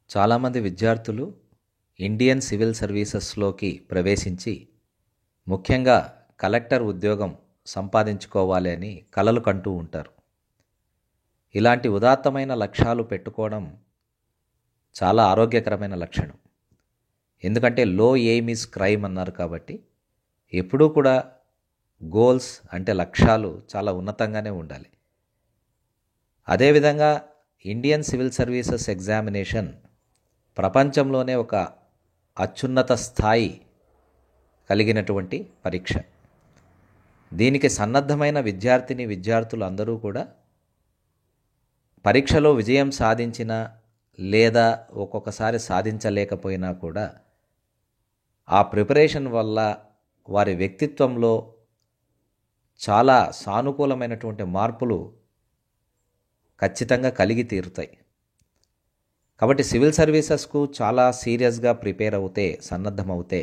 చాలామంది విద్యార్థులు Indian civil సర్వీసెస్లోకి ప్రవేశించి ముఖ్యంగా కలెక్టర్ ఉద్యోగం సంపాదించుకోవాలి అని కలలు కంటూ ఉంటారు. ఇలాంటి ఉదాత్తమైన లక్ష్యాలు పెట్టుకోవడం చాలా ఆరోగ్యకరమైన లక్షణం. ఎందుకంటే లో ఎయిమ్ ఈజ్ క్రైమ్ అన్నారు కాబట్టి ఎప్పుడూ కూడా గోల్స్ అంటే లక్ష్యాలు చాలా ఉన్నతంగానే ఉండాలి. అదేవిధంగా ఇండియన్ సివిల్ సర్వీసెస్ ఎగ్జామినేషన్ ప్రపంచంలోనే ఒక అత్యున్నత స్థాయి కలిగినటువంటి పరీక్ష. దీనికి సన్నద్ధమైన విద్యార్థులు అందరూ కూడా పరీక్షలో విజయం సాధించినా లేదా ఒక్కొక్కసారి సాధించలేకపోయినా కూడా ఆ ప్రిపరేషన్ వల్ల వారి వ్యక్తిత్వంలో చాలా సానుకూలమైనటువంటి మార్పులు ఖచ్చితంగా కలిగి తీరుతాయి. కాబట్టి సివిల్ సర్వీసెస్కు చాలా సీరియస్గా ప్రిపేర్ అవుతే, సన్నద్ధమవుతే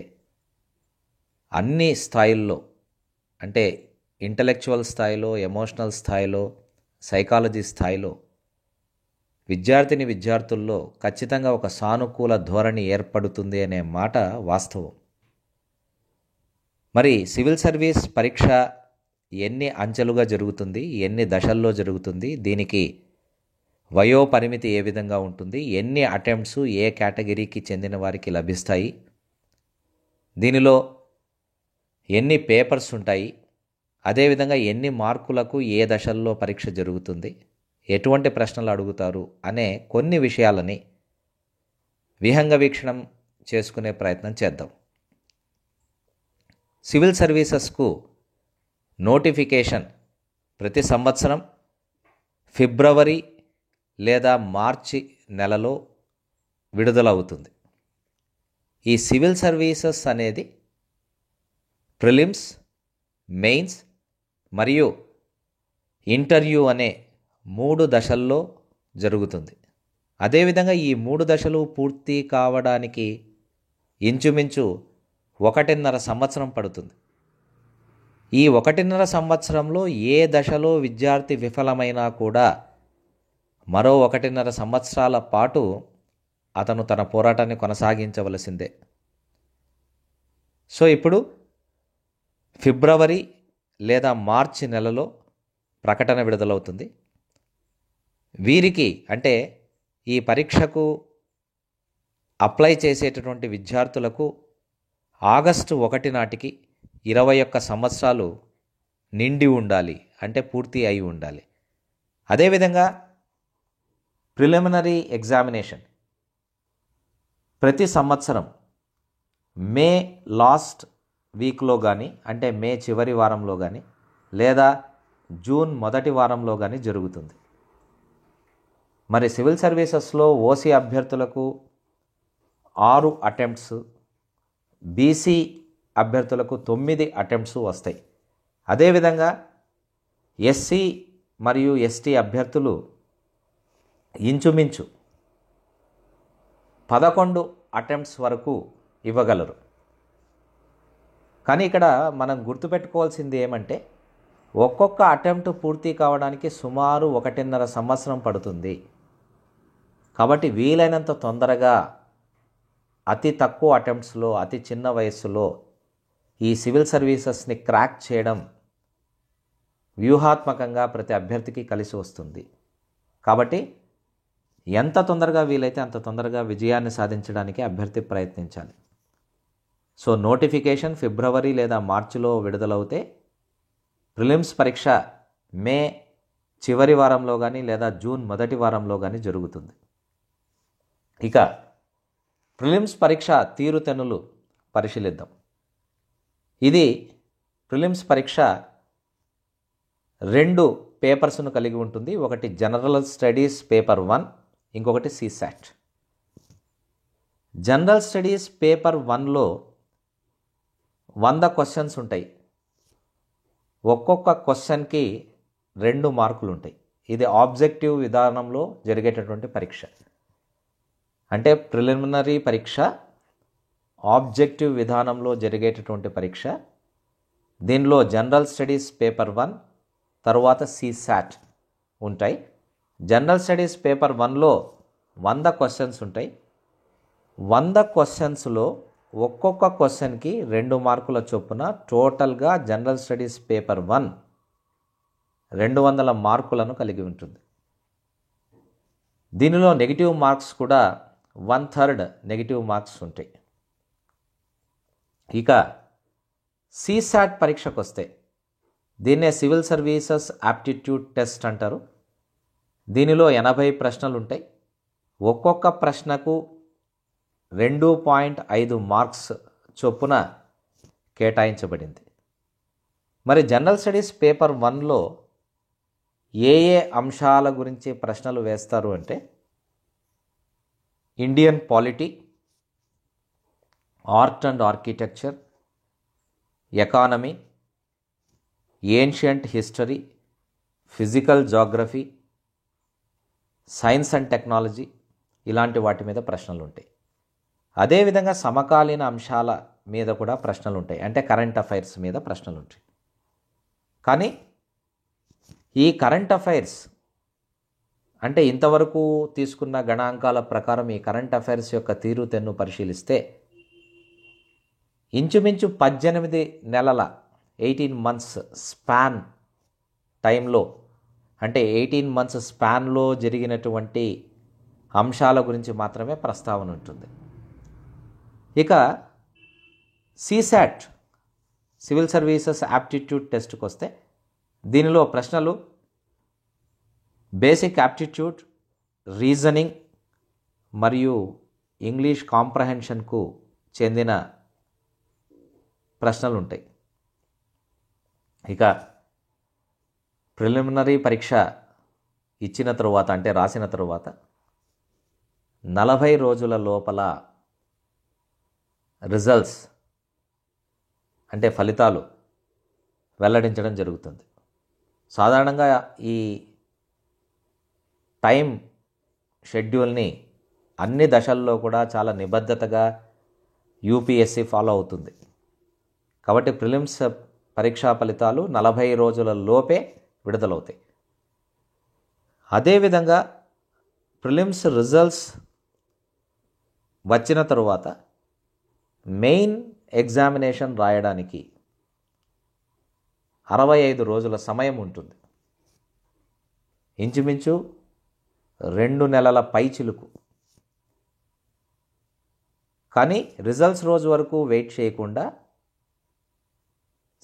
అన్ని స్థాయిల్లో అంటే ఇంటలెక్చువల్ స్థాయిలో, ఎమోషనల్ స్థాయిలో, సైకాలజీ స్థాయిలో విద్యార్థుల్లో ఖచ్చితంగా ఒక సానుకూల ధోరణి ఏర్పడుతుంది అనే మాట వాస్తవం. మరి సివిల్ సర్వీస్ పరీక్ష ఎన్ని అంచెలుగా జరుగుతుంది, ఎన్ని దశల్లో జరుగుతుంది, దీనికి వయో పరిమితి ఏ విధంగా ఉంటుంది, ఎన్ని అటెంప్ట్స్ ఏ కేటగిరీకి చెందిన వారికి లభిస్తాయి, దీనిలో ఎన్ని పేపర్స్ ఉంటాయి, అదేవిధంగా ఎన్ని మార్కులకు ఏ దశల్లో పరీక్ష జరుగుతుంది, ఎటువంటి ప్రశ్నలు అడుగుతారు అనే కొన్ని విషయాలని విహంగ వీక్షణం చేసుకునే ప్రయత్నం చేద్దాం. సివిల్ సర్వీసెస్కు నోటిఫికేషన్ ప్రతి సంవత్సరం ఫిబ్రవరి లేదా మార్చి నెలలో విడుదలవుతుంది. ఈ సివిల్ సర్వీసెస్ అనేది ప్రిలిమ్స్, మెయిన్స్ మరియు ఇంటర్వ్యూ అనే 3 దశల్లో జరుగుతుంది. అదేవిధంగా ఈ 3 దశలు పూర్తి కావడానికి ఇంచుమించు 1.5 సంవత్సరం పడుతుంది. ఈ 1.5 సంవత్సరంలో ఏ దశలో విద్యార్థి విఫలమైనా కూడా మరో 1.5 సంవత్సరాల పాటు అతను తన పోరాటాన్ని కొనసాగించవలసిందే. సో ఇప్పుడు ఫిబ్రవరి లేదా మార్చి నెలలో ప్రకటన విడుదలవుతుంది. వీరికి అంటే ఈ పరీక్షకు అప్లై చేసేటటువంటి విద్యార్థులకు ఆగస్టు 1 నాటికి 21 సంవత్సరాలు నిండి ఉండాలి, అంటే పూర్తి అయి ఉండాలి. అదేవిధంగా ప్రిలిమినరీ ఎగ్జామినేషన్ ప్రతి సంవత్సరం మే లాస్ట్ వీక్లో కానీ, అంటే మే చివరి వారంలో కానీ లేదా జూన్ మొదటి వారంలో కానీ జరుగుతుంది. మరి సివిల్ సర్వీసెస్లో ఓసీ అభ్యర్థులకు 6 అటెంప్ట్స్, బీసీ అభ్యర్థులకు 9 అటెంప్ట్స్ వస్తాయి. అదేవిధంగా ఎస్సీ మరియు ఎస్టీ అభ్యర్థులు ఇంచుమించు 11 అటెంప్ట్స్ వరకు ఇవ్వగలరు. కానీ ఇక్కడ మనం గుర్తుపెట్టుకోవాల్సింది ఏమంటే ఒక్కొక్క అటెంప్ట్ పూర్తి కావడానికి సుమారు 1.5 సంవత్సరం పడుతుంది. కాబట్టి వీలైనంత తొందరగా అతి తక్కువ అటెంప్ట్స్లో, అతి చిన్న వయస్సులో ఈ సివిల్ సర్వీసెస్ని క్రాక్ చేయడం వ్యూహాత్మకంగా ప్రతి అభ్యర్థికి కలిసి వస్తుంది. కాబట్టి ఎంత తొందరగా వీలైతే అంత తొందరగా విజయాన్ని సాధించడానికి అభ్యర్థి ప్రయత్నించాలి. సో నోటిఫికేషన్ ఫిబ్రవరి లేదా మార్చిలో విడుదలవుతే ప్రిలిమ్స్ పరీక్ష మే చివరి వారంలో కానీ లేదా జూన్ మొదటి వారంలో కానీ జరుగుతుంది. ఇక ప్రిలిమ్స్ పరీక్ష తీరుతెన్నులు పరిశీలిద్దాం. ఇది ప్రిలిమ్స్ పరీక్ష 2 పేపర్స్ను కలిగి ఉంటుంది. ఒకటి జనరల్ స్టడీస్ పేపర్ 1, ఇంకొకటి సిసాట్. జనరల్ స్టడీస్ పేపర్ 1లో 100 క్వశ్చన్స్ ఉంటాయి. ఒక్కొక్క క్వశ్చన్కి 2 మార్కులు ఉంటాయి. ఇది ఆబ్జెక్టివ్ విధానంలో జరిగేటటువంటి పరీక్ష. అంటే ప్రిలిమినరీ పరీక్ష ఆబ్జెక్టివ్ విధానంలో జరిగేటటువంటి పరీక్ష. దీనిలో జనరల్ స్టడీస్ పేపర్ 1 తరువాత సిసాట్ ఉంటాయి. జనరల్ స్టడీస్ పేపర్ 1లో 100 క్వశ్చన్స్ ఉంటాయి. 100 క్వశ్చన్స్లో ఒక్కొక్క క్వశ్చన్కి 2 మార్కుల చొప్పున టోటల్గా జనరల్ స్టడీస్ పేపర్ 1 200 మార్కులను కలిగి ఉంటుంది. దీనిలో నెగిటివ్ మార్క్స్ కూడా 1/3 నెగిటివ్ మార్క్స్ ఉంటాయి. ఇక సీసాట్ పరీక్షకు వస్తే దీన్నే సివిల్ సర్వీసెస్ యాప్టిట్యూడ్ టెస్ట్ అంటారు. దీనిలో 80 ప్రశ్నలు ఉంటాయి. ఒక్కొక్క ప్రశ్నకు 2.5 మార్క్స్ చొప్పున కేటాయించబడింది. మరి జనరల్ స్టడీస్ పేపర్ 1లో ఏ అంశాల గురించి ప్రశ్నలు వేస్తారు అంటే Indian polity, art and architecture, economy, ancient history, physical geography, science and technology ఇలాంటి వాటి మీద ప్రశ్నలు ఉంటాయి. అదేవిధంగా సమకాలీన అంశాల మీద కూడా ప్రశ్నలు ఉంటాయి. అంటే కరెంట్ అఫైర్స్ మీద ప్రశ్నలు ఉంటాయి. కానీ ఈ కరెంట్ అఫైర్స్ అంటే ఇంతవరకు తీసుకున్న గణాంకాల ప్రకారం ఈ కరెంట్ అఫైర్స్ యొక్క తీరుతెన్ను పరిశీలిస్తే ఇంచుమించు 18 నెలల 18 మంత్స్ స్పాన్ టైంలో అంటే 18 మంత్స్ స్పాన్లో జరిగినటువంటి అంశాల గురించి మాత్రమే ప్రస్తావన ఉంటుంది. ఇక సీసాట్ సివిల్ సర్వీసెస్ యాప్టిట్యూడ్ టెస్ట్కి వస్తే దీనిలో ప్రశ్నలు బేసిక్ యాప్టిట్యూడ్, రీజనింగ్ మరియు ఇంగ్లీష్ కాంప్రహెన్షన్కు చెందిన ప్రశ్నలు ఉంటాయి. ఇక ప్రిలిమినరీ పరీక్ష ఇచ్చిన తరువాత అంటే రాసిన తరువాత 40 రోజుల లోపల రిజల్ట్స్ అంటే ఫలితాలు వెల్లడించడం జరుగుతుంది. సాధారణంగా ఈ టైం షెడ్యూల్ని అన్ని దశల్లో కూడా చాలా నిబద్ధతగా యూపీఎస్సీ ఫాలో అవుతుంది. కాబట్టి ప్రిలిమ్స్ పరీక్షా ఫలితాలు 40 రోజుల లోపే విడుదలవుతాయి. అదేవిధంగా ప్రిలిమ్స్ రిజల్ట్స్ వచ్చిన తరువాత మెయిన్ ఎగ్జామినేషన్ రాయడానికి 65 రోజుల సమయం ఉంటుంది. ఇంచుమించు 2 నెలల పైచిలుకు. కానీ రిజల్ట్స్ రోజు వరకు వెయిట్ చేయకుండా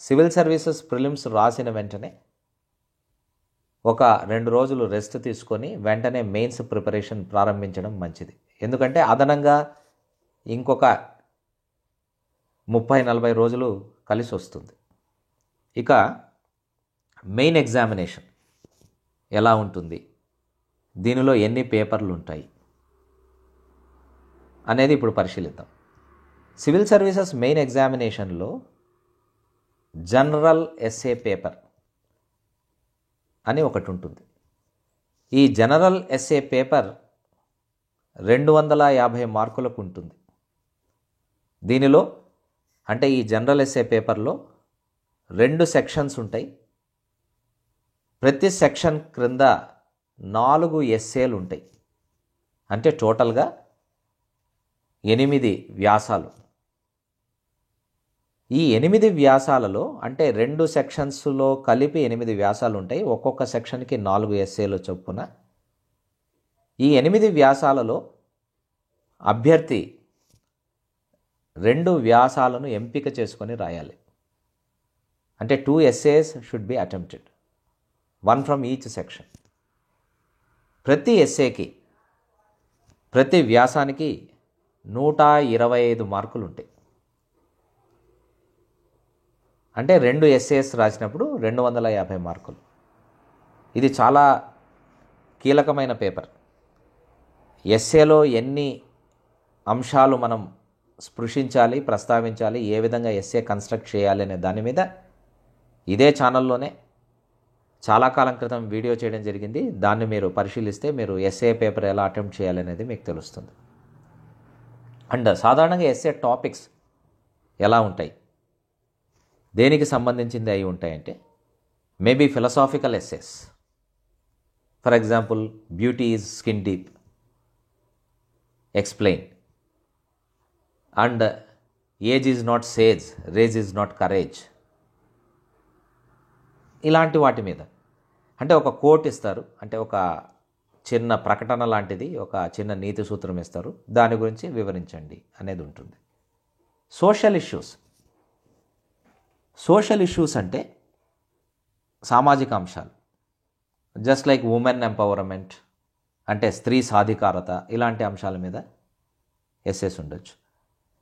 సివిల్ సర్వీసెస్ ప్రిలిమ్స్ రాసిన వెంటనే ఒక 2 రోజులు రెస్ట్ తీసుకొని వెంటనే మెయిన్స్ ప్రిపరేషన్ ప్రారంభించడం మంచిది. ఎందుకంటే అదనంగా ఇంకొక 30-40 రోజులు కలిసి వస్తుంది. ఇక మెయిన్ ఎగ్జామినేషన్ ఎలా ఉంటుంది, దీనిలో ఎన్ని పేపర్లు ఉంటాయి అనేది ఇప్పుడు పరిశీలిద్దాం. సివిల్ సర్వీసెస్ మెయిన్ ఎగ్జామినేషన్లో జనరల్ ఎస్ఏ పేపర్ అని ఒకటి ఉంటుంది. ఈ జనరల్ ఎస్ఏ పేపర్ 250 మార్కులకు ఉంటుంది. దీనిలో అంటే ఈ జనరల్ ఎస్ఏ పేపర్లో 2 సెక్షన్స్ ఉంటాయి. ప్రతి సెక్షన్ క్రింద 4 ఎస్సేలు ఉంటాయి. అంటే టోటల్గా 8 వ్యాసాలు. ఈ 8 వ్యాసాలలో అంటే 2 సెక్షన్స్లో కలిపి 8 వ్యాసాలు ఉంటాయి. ఒక్కొక్క సెక్షన్కి 4 ఎస్సేలు చొప్పున. ఈ 8 వ్యాసాలలో అభ్యర్థి 2 వ్యాసాలను ఎంపిక చేసుకొని రాయాలి. అంటే 2 essays should be attempted, 1 from each section. ప్రతి ఎస్సేకి ప్రతి వ్యాసానికి 125 మార్కులు ఉంటాయి. అంటే 2 essays రాసినప్పుడు 250 మార్కులు. ఇది చాలా కీలకమైన పేపర్. ఎస్సేలో ఎన్ని అంశాలు మనం స్పృశించాలి, ప్రస్తావించాలి, ఏ విధంగా ఎస్సే కన్స్ట్రక్ట్ చేయాలి అనే దాని మీద ఇదే ఛానల్లోనే చాలా కాలం క్రితం వీడియో చేయడం జరిగింది. దాన్ని మీరు పరిశీలిస్తే మీరు ఎస్ఏ పేపర్ ఎలా అటెంప్ట్ చేయాలి అనేది మీకు తెలుస్తుంది. అండ్ సాధారణంగా ఎస్ఏ టాపిక్స్ ఎలా ఉంటాయి, దేనికి సంబంధించింది అయి ఉంటాయంటే maybe philosophical essays. For example beauty is skin deep, explain. And age is not sage, rage is not courage, ఇలాంటి వాటి మీద. అంటే ఒక కోట్ ఇస్తారు, అంటే ఒక చిన్న ప్రకటన లాంటిది, ఒక చిన్న నీతి సూత్రం ఇస్తారు, దాని గురించి వివరించండి అనేది ఉంటుంది. సోషల్ ఇష్యూస్ అంటే సామాజిక అంశాలు, జస్ట్ లైక్ ఉమెన్ ఎంపవర్మెంట్, అంటే స్త్రీ సాధికారత, ఇలాంటి అంశాల మీద ఎస్సేస్ ఉండొచ్చు.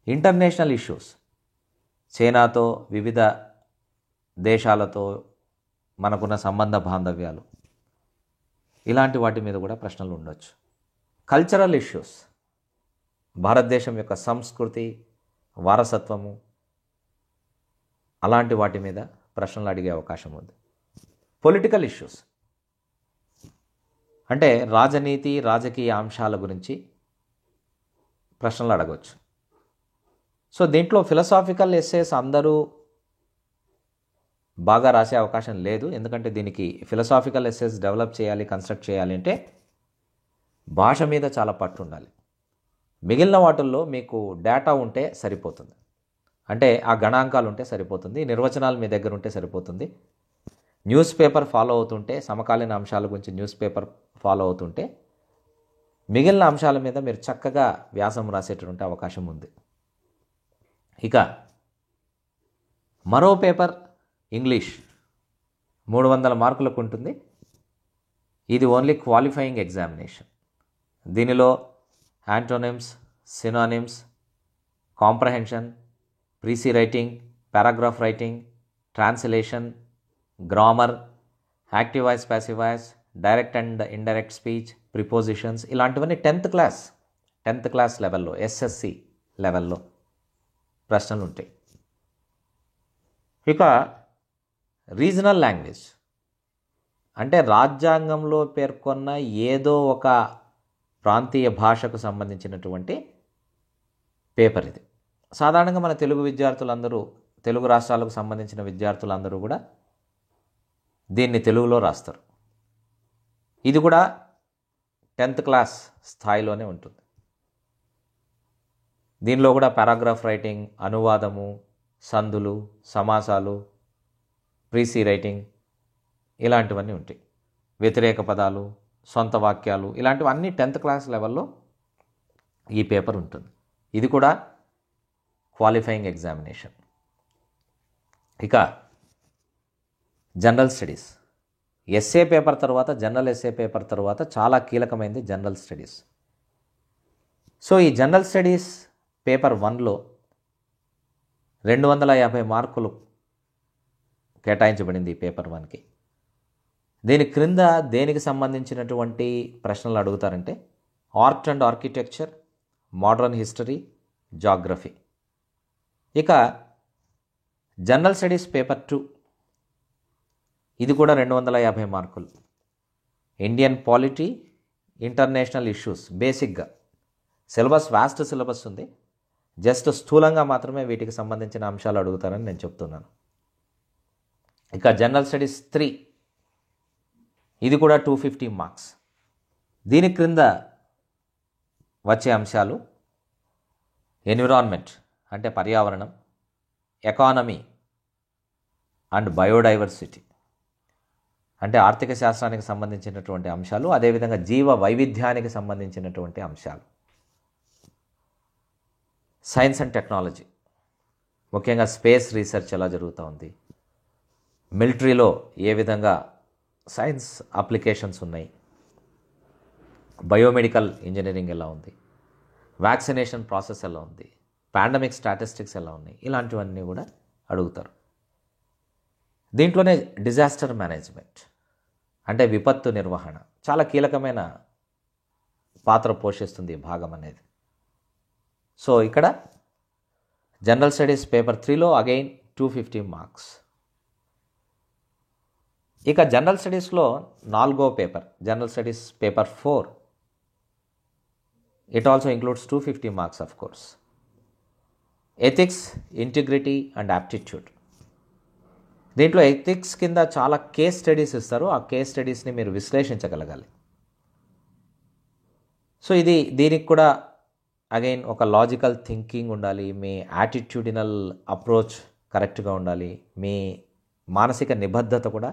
ఇంటర్నేషనల్ ఇష్యూస్, చైనాతో, వివిధ దేశాలతో మనకున్న సంబంధ బాంధవ్యాలు, ఇలాంటి వాటి మీద కూడా ప్రశ్నలు ఉండొచ్చు. కల్చరల్ ఇష్యూస్, భారతదేశం యొక్క సంస్కృతి, వారసత్వము, అలాంటి వాటి మీద ప్రశ్నలు అడిగే అవకాశం ఉంది. పొలిటికల్ ఇష్యూస్ అంటే రాజనీతి, రాజకీయ అంశాల గురించి ప్రశ్నలు అడగవచ్చు. సో దీంట్లో ఫిలసాఫికల్ ఎస్సేస్ అందరూ బాగా రాసే అవకాశం లేదు, ఎందుకంటే దీనికి ఫిలసాఫికల్ ఎస్సేస్ డెవలప్ చేయాలి, కన్స్ట్రక్ట్ చేయాలి అంటే భాష మీద చాలా పట్టు ఉండాలి. మిగిలిన వాటిల్లో మీకు డేటా ఉంటే సరిపోతుంది, అంటే ఆ గణాంకాలు ఉంటే సరిపోతుంది, నిర్వచనాలు మీ దగ్గర ఉంటే సరిపోతుంది, న్యూస్ పేపర్ ఫాలో అవుతుంటే, సమకాలీన అంశాల గురించి న్యూస్ పేపర్ ఫాలో అవుతుంటే మిగిలిన అంశాల మీద మీరు చక్కగా వ్యాసం రాసేటటువంటి అవకాశం ఉంది. ఇక మరో పేపర్ ఇంగ్లీష్ 300 మార్కులకు ఉంటుంది. ఇది ఓన్లీ క్వాలిఫైయింగ్ ఎగ్జామినేషన్. దీనిలో antonyms, synonyms, comprehension, precis writing, paragraph writing, translation, grammar, active voice, passive voice, direct and indirect speech, prepositions, ఇలాంటివన్నీ 10th క్లాస్ లెవెల్లో, ఎస్ఎస్సి లెవెల్లో ప్రశ్నలు ఉంటాయి. ఇక రీజనల్ లాంగ్వేజ్ అంటే రాజ్యాంగంలో పేర్కొన్న ఏదో ఒక ప్రాంతీయ భాషకు సంబంధించినటువంటి పేపర్ ఇది. సాధారణంగా మన తెలుగు విద్యార్థులందరూ, తెలుగు రాష్ట్రాలకు సంబంధించిన విద్యార్థులందరూ కూడా దీన్ని తెలుగులో రాస్తారు. ఇది కూడా 10th క్లాస్ స్థాయిలోనే ఉంటుంది. దీనిలో కూడా పారాగ్రాఫ్ రైటింగ్, అనువాదము, సందులు, సమాసాలు, ప్రీసీ రైటింగ్, ఇలాంటివన్నీ ఉంటాయి. వ్యతిరేక పదాలు, సొంత వాక్యాలు, ఇలాంటివన్నీ 10th క్లాస్ లెవెల్లో ఈ పేపర్ ఉంటుంది. ఇది కూడా క్వాలిఫైయింగ్ ఎగ్జామినేషన్. ఇక జనరల్ స్టడీస్, ఎస్ఏ పేపర్ తర్వాత, జనరల్ ఎస్ఏ పేపర్ తర్వాత చాలా కీలకమైనది జనరల్ స్టడీస్. సో ఈ జనరల్ స్టడీస్ పేపర్ 1లో 250 మార్కులు కేటాయించబడింది ఈ పేపర్ 1కి. దీని క్రింద దేనికి సంబంధించినటువంటి ప్రశ్నలు అడుగుతారంటే art and architecture, modern history, geography. ఇక జనరల్ స్టడీస్ పేపర్ 2, ఇది కూడా 250 మార్కులు. Indian polity, international issues. బేసిక్గా సిలబస్ వాస్ట్ సిలబస్ ఉంది, జస్ట్ స్థూలంగా మాత్రమే వీటికి సంబంధించిన అంశాలు అడుగుతారని నేను చెప్తున్నాను. ఇక జనరల్ స్టడీస్ 3, ఇది కూడా 250 మార్క్స్. దీని క్రింద వచ్చే అంశాలు ఎన్విరాన్మెంట్ అంటే పర్యావరణం, ఎకానమీ అండ్ బయోడైవర్సిటీ అంటే ఆర్థిక శాస్త్రానికి సంబంధించినటువంటి అంశాలు, అదేవిధంగా జీవ వైవిధ్యానికి సంబంధించినటువంటి అంశాలు. సైన్స్ అండ్ టెక్నాలజీ, ముఖ్యంగా స్పేస్ రీసెర్చ్ ఎలా జరుగుతూ ఉంది, మిలిటరీలో ఏ విధంగా సైన్స్ అప్లికేషన్స్ ఉన్నాయి, బయోమెడికల్ ఇంజనీరింగ్ ఎలా ఉంది, వ్యాక్సినేషన్ ప్రాసెస్ ఎలా ఉంది, పాండమిక్ స్టాటిస్టిక్స్ ఎలా ఉన్నాయి, ఇలాంటివన్నీ కూడా అడుగుతారు. దీంట్లోనే డిజాస్టర్ మేనేజ్మెంట్ అంటే విపత్తు నిర్వహణ చాలా కీలకమైన పాత్ర పోషిస్తుంది ఈ భాగం అనేది. సో ఇక్కడ జనరల్ స్టడీస్ పేపర్ 3లో అగైన్ 250 మార్క్స్. ఇక జనరల్ స్టడీస్లో 4వ paper, general studies paper 4, it also includes 250 marks of course. Ethics, integrity and aptitude. దీంట్లో ఎథిక్స్ కింద చాలా కేస్ స్టడీస్ ఇస్తారు, ఆ కేస్ స్టడీస్ని మీరు విశ్లేషించగలగాలి. సో దీనికి కూడా అగైన్ ఒక లాజికల్ థింకింగ్ ఉండాలి, మీ యాటిట్యూడినల్ అప్రోచ్ కరెక్ట్గా ఉండాలి, మీ మానసిక నిబద్ధత కూడా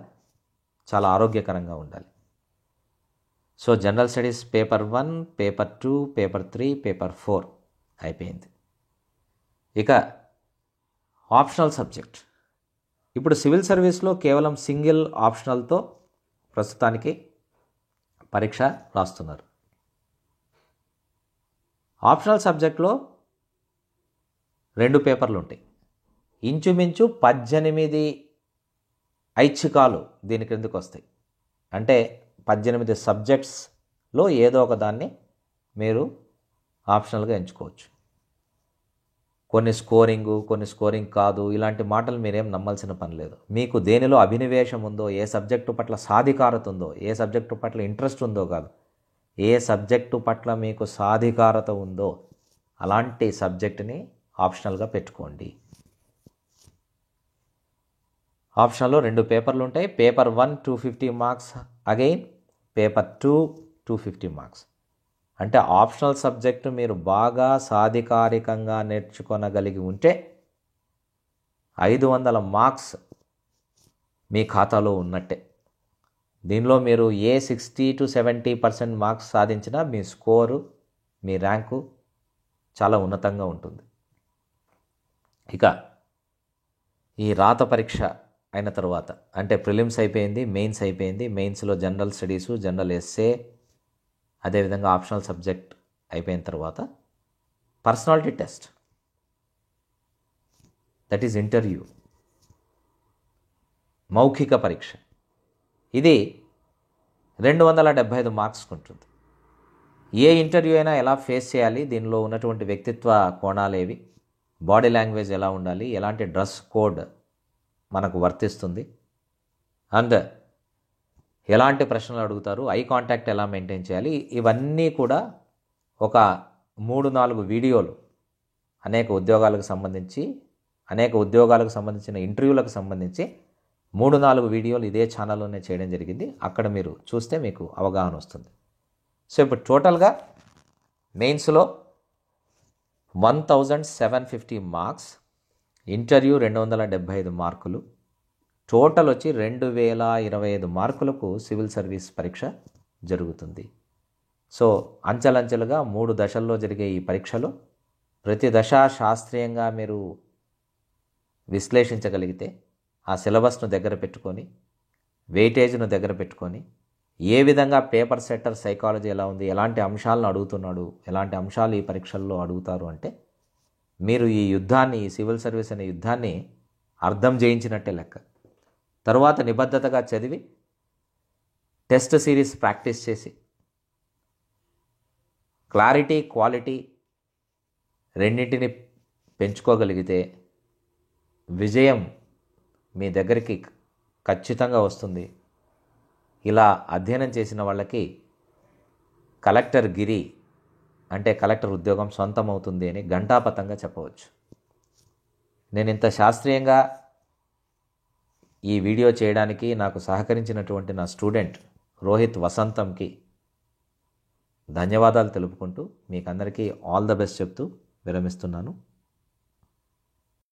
చాలా ఆరోగ్యకరంగా ఉండాలి. So general studies paper 1, paper 2, paper 3, paper 4 అయిపోయింది. ఇక ఆప్షనల్ సబ్జెక్ట్. ఇప్పుడు సివిల్ సర్వీస్లో కేవలం సింగిల్ ఆప్షనల్తో ప్రస్తుతానికి పరీక్ష రాస్తున్నారు. ఆప్షనల్ సబ్జెక్ట్లో 2 పేపర్లు ఉంటాయి. ఇంచుమించు 18 ఐచ్ఛికాలు దీని క్రిందకు వస్తాయి. అంటే 18 సబ్జెక్ట్స్లో ఏదో ఒక దాన్ని మీరు ఆప్షనల్గా ఎంచుకోవచ్చు. కొన్ని స్కోరింగ్ కాదు, ఇలాంటి మాటలు మీరేం నమ్మాల్సిన పని లేదు. మీకు దేనిలో అభినివేశం ఉందో, ఏ సబ్జెక్టు పట్ల సాధికారత ఉందో, ఏ సబ్జెక్టు పట్ల ఇంట్రెస్ట్ ఉందో కాదు, ఏ సబ్జెక్టు పట్ల మీకు సాధికారత ఉందో అలాంటి సబ్జెక్టుని ఆప్షనల్గా పెట్టుకోండి. ఆప్షనల్లో 2 పేపర్లు ఉంటాయి. Paper 1 250 marks, again paper 2 250 marks. అంటే ఆప్షనల్ సబ్జెక్టు మీరు బాగా సాధికారికంగా నేర్చుకొనగలిగి ఉంటే 500 మార్క్స్ మీ ఖాతాలో ఉన్నట్టే. దీనిలో మీరు ఏ 60 to 70% మార్క్స్ సాధించినా మీ స్కోరు, మీ ర్యాంకు చాలా ఉన్నతంగా ఉంటుంది. ఇక ఈ రాత పరీక్ష అయిన తర్వాత, అంటే ప్రిలిమ్స్ అయిపోయింది, మెయిన్స్ అయిపోయింది. మెయిన్స్లో జనరల్ స్టడీసు, జనరల్ ఎస్సే, అదేవిధంగా ఆప్షనల్ సబ్జెక్ట్ అయిపోయిన తర్వాత personality test, that is interview, మౌఖిక పరీక్ష. ఇది 275 మార్క్స్కి ఉంటుంది. ఏ ఇంటర్వ్యూ అయినా ఎలా ఫేస్ చేయాలి, దీనిలో ఉన్నటువంటి వ్యక్తిత్వ కోణాలేవి, బాడీ లాంగ్వేజ్ ఎలా ఉండాలి, ఎలాంటి డ్రెస్ కోడ్ మనకు వర్తిస్తుంది, అండ్ ఎలాంటి ప్రశ్నలు అడుగుతారు, ఐ కాంటాక్ట్ ఎలా మెయింటైన్ చేయాలి, ఇవన్నీ కూడా ఒక 3-4 వీడియోలు అనేక ఉద్యోగాలకు సంబంధించిన ఇంటర్వ్యూలకు సంబంధించి 3-4 వీడియోలు ఇదే ఛానల్లోనే చేయడం జరిగింది. అక్కడ మీరు చూస్తే మీకు అవగాహన వస్తుంది. సో ఇప్పుడు టోటల్గా మెయిన్స్లో 1750 మార్క్స్, ఇంటర్వ్యూ 275 మార్కులు, టోటల్ వచ్చి 2025 మార్కులకు సివిల్ సర్వీస్ పరీక్ష జరుగుతుంది. సో అంచెలంచెలుగా 3 దశల్లో జరిగే ఈ పరీక్షలో ప్రతి దశ శాస్త్రీయంగా మీరు విశ్లేషించగలిగితే, ఆ సిలబస్ను దగ్గర పెట్టుకొని, వెయిటేజ్ను దగ్గర పెట్టుకొని, ఏ విధంగా పేపర్ సెట్టర్ సైకాలజీ ఎలా ఉంది, ఎలాంటి అంశాలను అడుగుతున్నాడు, ఎలాంటి అంశాలు ఈ పరీక్షల్లో అడుగుతారు అంటే మీరు ఈ సివిల్ సర్వీస్ అనే యుద్ధాన్ని అర్థం చేయించినట్టే లెక్క. తరువాత నిబద్ధతగా చదివి, టెస్ట్ సిరీస్ ప్రాక్టీస్ చేసి, క్లారిటీ, క్వాలిటీ రెండింటిని పెంచుకోగలిగితే విజయం మీ దగ్గరికి ఖచ్చితంగా వస్తుంది. ఇలా అధ్యయనం చేసిన వాళ్ళకి కలెక్టర్ గిరి, అంటే కలెక్టర్ ఉద్యోగం సొంతం అవుతుంది అని ఘంటాపథంగా చెప్పవచ్చు. నేను ఇంత శాస్త్రీయంగా ఈ వీడియో చేయడానికి నాకు సహకరించినటువంటి నా స్టూడెంట్ రోహిత్ వసంతంకి ధన్యవాదాలు తెలుపుకుంటూ మీకందరికీ ఆల్ ద బెస్ట్ చెప్తూ విరమిస్తున్నాను.